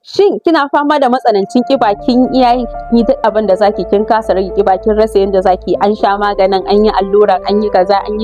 Shin kina fama da matsanancin kiba, kin iya yi duk abin da zaki, kin kasa rage kiba, kin rasa yadda zaki, an sha maganin, an yi allura, an yi kaza, an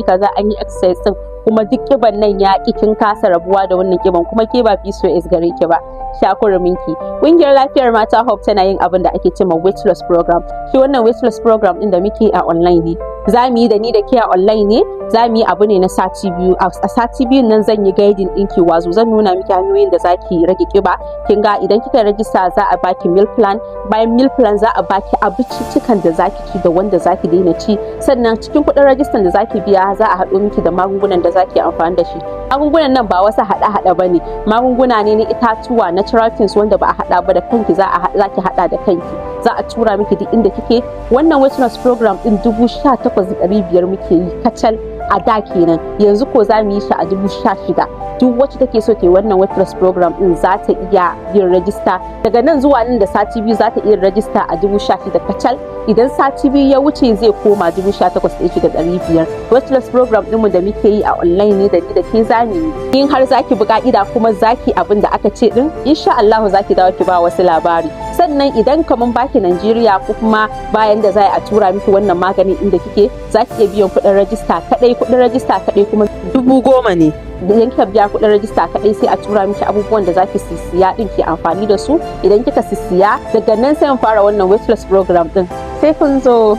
yi exercise din, kuma duk kiban nan ya ki, kin kasa rabuwa da wannan kiban, kuma ke ba PCOS gare ki ba, shakuruminki. Ƙungiyar lafiyar mata Hope tana yin abin da ake cewa weight loss program. Shi wannan weight loss program din da muke a online ne. Za mu yi da ni da ke a online ne, za mu yi abu ne na sati biyu. A sati biyun nan zan yi guiding ɗinki, wazo zan nuna miki hanyoyin da zaki rage kiba. Kin ga idan kika rajista za a baki meal plan, bayan meal plan za a baki abinciccikan da zaki ci da wanda zaki daina ci, sannan cikin kuɗin rajistan da zaki biya za a haɗo miki da magungunan da zaki amfani da shi. Magungunan nan ba wasu haɗa-haɗa ba ne, magunguna ne na itatuwa, natural things wanda ba a haɗa ba, da kanki za ki haɗa da kanki, za a tura miki duk inda kike. Wannan weight loss program ɗin 18,500 muke yi kacal a da kenan, yanzu ko za mu yi shi a 16,000. Duk wacce take so ta yi wannan weight loss program din za ta iya yin rajista daga nan zuwa nan da sati biyu, za ta iya rajista a 16,000 kacal. Idan sati biyu ya wuce zai koma 18,500. Weight loss program ɗinmu da muke yi a online ne da ni da ke zani yi. In har zaki bi ka'ida kuma zaki abin da aka ce din, insha Allah zaki dawo ki ba wasu labari. Sannan idan kaman baki Najeriya ko kuma bayan da za a tura miki wannan maganin inda kike, zaki iya biyan kuɗin rajista kaɗai kuma 10,000 ne. Idan kika biya kuɗin rajista kaɗai sai a tura miki abubuwan da zaki siya din ki amfani da su. Idan kika siya daga nan sai mu fara wannan weight loss program din. Sai kun zo.